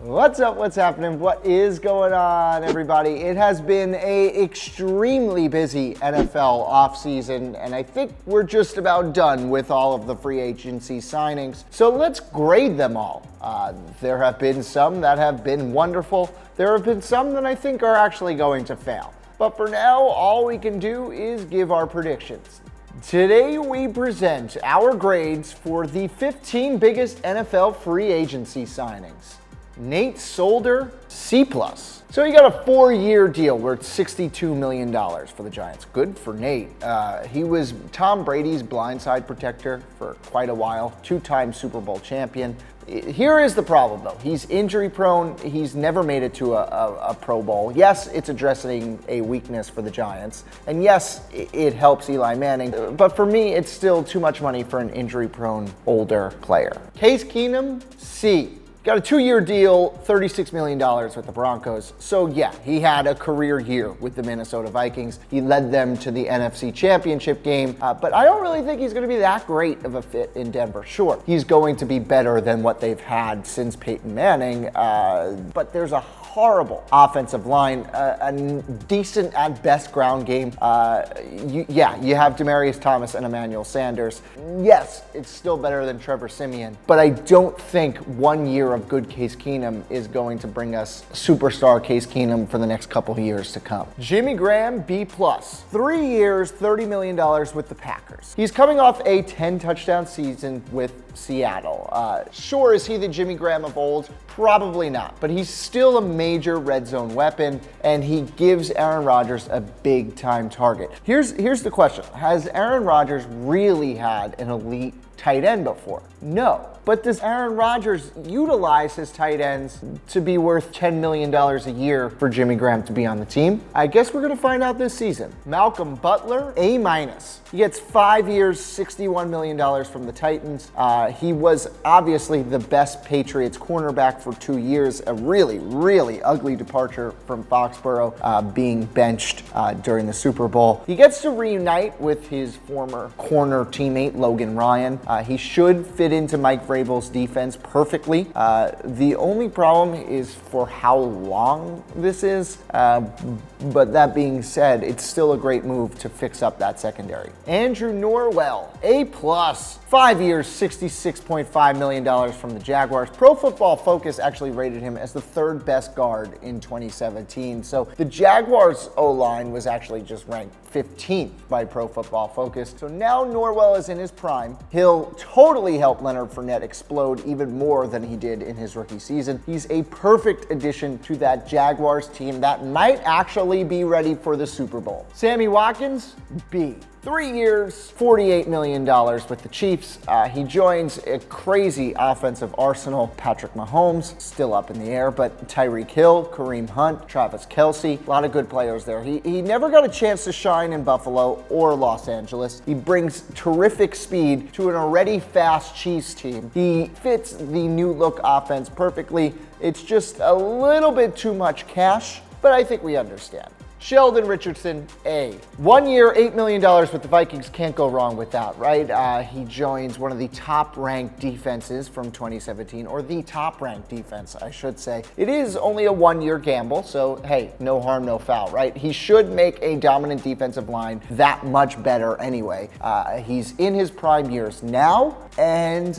What's up, what's happening, what is going on, everybody? It has been a extremely busy NFL offseason, and I think we're just about done with all of the free agency signings. So let's grade them all. There have been some that have been wonderful. There have been some that I think are actually going to fail. But for now, all we can do is give our predictions. Today we present our grades for the 15 biggest NFL free agency signings. Nate Solder, C+. So he got a 4-year deal worth $62 million for the Giants. Good for Nate. He was Tom Brady's blindside protector for quite a while, 2-time Super Bowl champion. Here is the problem, though. He's injury prone. He's never made it to a Pro Bowl. Yes, it's addressing a weakness for the Giants. And yes, it helps Eli Manning. But for me, it's still too much money for an injury prone older player. Case Keenum, C. Got a 2-year deal, $36 million with the Broncos. So yeah, he had a career year with the Minnesota Vikings. He led them to the NFC Championship game, but I don't really think he's going to be that great of a fit in Denver. Sure, he's going to be better than what they've had since Peyton Manning, but there's a horrible offensive line, a decent at best ground game. You have Demaryius Thomas and Emmanuel Sanders. Yes, it's still better than Trevor Siemian, but I don't think 1 year of good Case Keenum is going to bring us superstar Case Keenum for the next couple of years to come. Jimmy Graham, B+. 3 years, $30 million with the Packers. He's coming off a 10-touchdown season with Seattle. Sure, is he the Jimmy Graham of old? Probably not, but he's still a major red zone weapon, and he gives Aaron Rodgers a big-time target. Here's the question. Has Aaron Rodgers really had an elite tight end before? No. But does Aaron Rodgers utilize his tight ends to be worth $10 million a year for Jimmy Graham to be on the team? I guess we're going to find out this season. Malcolm Butler, A-. He gets 5 years, $61 million from the Titans. He was obviously the best Patriots cornerback for 2 years. A really, really ugly departure from Foxborough, being benched during the Super Bowl. He gets to reunite with his former corner teammate, Logan Ryan. He should fit into Mike Vrabel's defense perfectly. The only problem is for how long this is. But that being said, it's still a great move to fix up that secondary. Andrew Norwell, A+. 5 years, $66.5 million from the Jaguars. Pro Football Focus actually rated him as the 3rd best guard in 2017. So the Jaguars O-line was actually just ranked 15th by Pro Football Focus. So now Norwell is in his prime. He'll totally help Leonard Fournette explode even more than he did in his rookie season. He's a perfect addition to that Jaguars team that might actually be ready for the Super Bowl. Sammy Watkins, B. 3 years, $48 million with the Chiefs. He joins a crazy offensive arsenal. Patrick Mahomes, still up in the air, but Tyreek Hill, Kareem Hunt, Travis Kelce, a lot of good players there. He never got a chance to shine in Buffalo or Los Angeles. He brings terrific speed to an already fast Chiefs team. He fits the new look offense perfectly. It's just a little bit too much cash, but I think we understand. Sheldon Richardson, A. 1 year, $8 million with the Vikings. Can't go wrong with that, right? He joins one of the top-ranked defenses from 2017, or the top-ranked defense, I should say. It is only a 1-year gamble, so hey, no harm, no foul, right? He should make a dominant defensive line that much better anyway. He's in his prime years now, and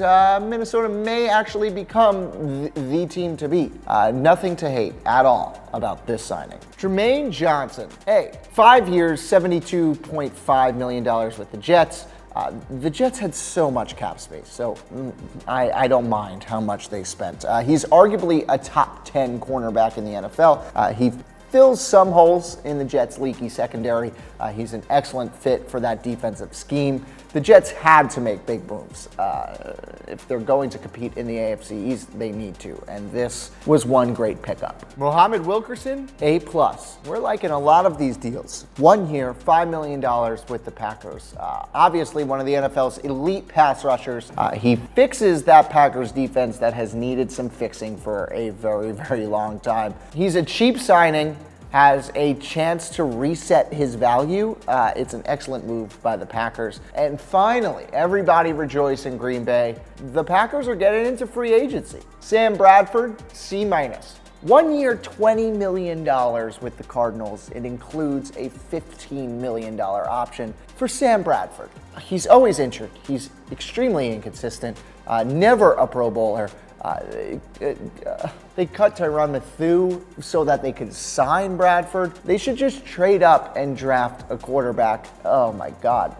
Minnesota may actually become the team to beat. Nothing to hate at all about this signing. Trumaine Johnson, A. 5 years, $72.5 million with the Jets. The Jets had so much cap space, so I don't mind how much they spent. He's arguably a top 10 cornerback in the NFL. He fills some holes in the Jets' leaky secondary. He's an excellent fit for that defensive scheme. The Jets had to make big moves. If they're going to compete in the AFC East, they need to, and this was one great pickup. Mohammed Wilkerson, A+. We're liking a lot of these deals. 1 year, $5 million with the Packers. Obviously, one of the NFL's elite pass rushers. He fixes that Packers defense that has needed some fixing for a very, very long time. He's a cheap signing. has a chance to reset his value. It's an excellent move by the Packers. And finally, everybody rejoice in Green Bay. The Packers are getting into free agency. Sam Bradford, C-. 1 year, $20 million with the Cardinals. It includes a $15 million option for Sam Bradford. He's always injured. He's extremely inconsistent, never a Pro Bowler. They cut MATHIEU so that they could sign Bradford. They should just trade up and draft a quarterback. Oh my God.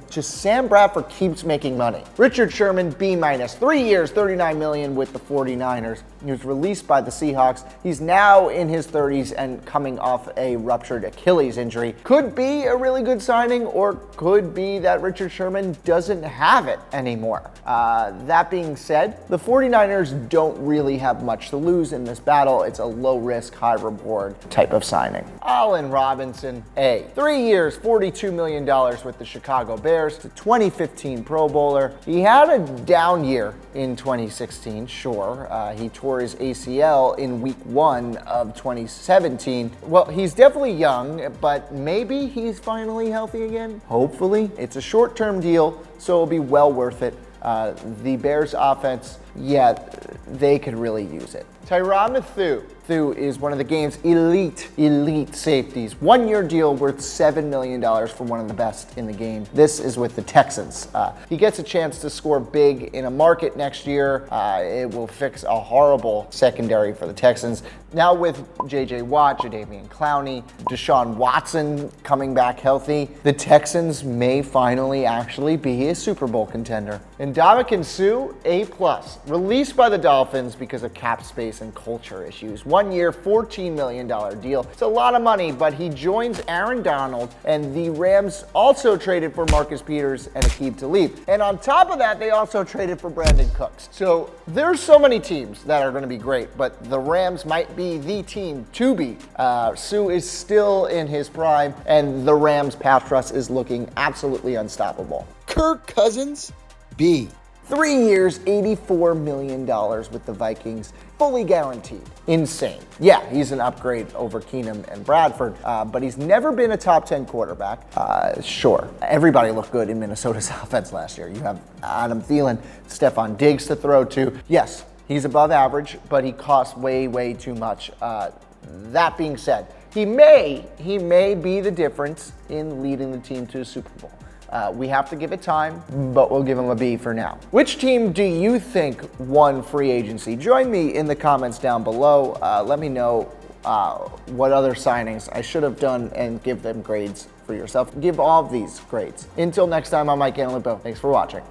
Just Sam Bradford keeps making money. Richard Sherman, B-. 3 years, $39 million with the 49ers. He was released by the Seahawks. He's now in his 30s and coming off a ruptured Achilles injury. Could be a really good signing, or could be that Richard Sherman doesn't have it anymore. That being said, the 49ers don't really have much to lose in this battle. It's a low risk, high reward type of signing. Allen Robinson, A. 3 years, $42 million with the Chicago Bears, the 2015 Pro Bowler. He had a down year in 2016, sure. He tore his ACL in week 1 of 2017. Well, he's definitely young, but maybe he's finally healthy again. Hopefully. It's a short-term deal, so it'll be well worth it. The Bears offense, yeah, they could really use it. TYRANN Mathieu is one of the game's elite safeties. 1 year deal worth $7 million for one of the best in the game. This is with the Texans. He gets a chance to score big in a market next year. It will fix a horrible secondary for the Texans. Now with J.J. Watt, Jadeveon Clowney, Deshaun Watson coming back healthy, the Texans may finally actually be a Super Bowl contender. And Ndamukong Suh, A+, released by the Dolphins because of cap space and culture issues. 1 year, $14 million deal. It's a lot of money, but he joins Aaron Donald, and the Rams also traded for Marcus Peters and Aqib Talib. And on top of that, they also traded for Brandon Cooks. So there's so many teams that are going to be great, but the Rams might be the team to beat. Suh is still in his prime, and the Rams pass rush is looking absolutely unstoppable. Kirk Cousins, B. 3 years, $84 million with the Vikings, fully guaranteed. Insane. Yeah, he's an upgrade over KEENUM and Bradford, but he's never been a top 10 quarterback. Sure, everybody looked good in Minnesota's offense last year. You have Adam Thielen, Stephon Diggs to throw to. Yes, he's above average, but he costs way too much. That being said, he may be the difference in leading the team to a Super Bowl. We have to give it time, but we'll give him a B for now. Which team do you think won free agency? Join me in the comments down below. Let me know what other signings I should have done and give them grades for yourself. Give all of these grades. Until next time, I'm Mike Cantalupo. Thanks for watching.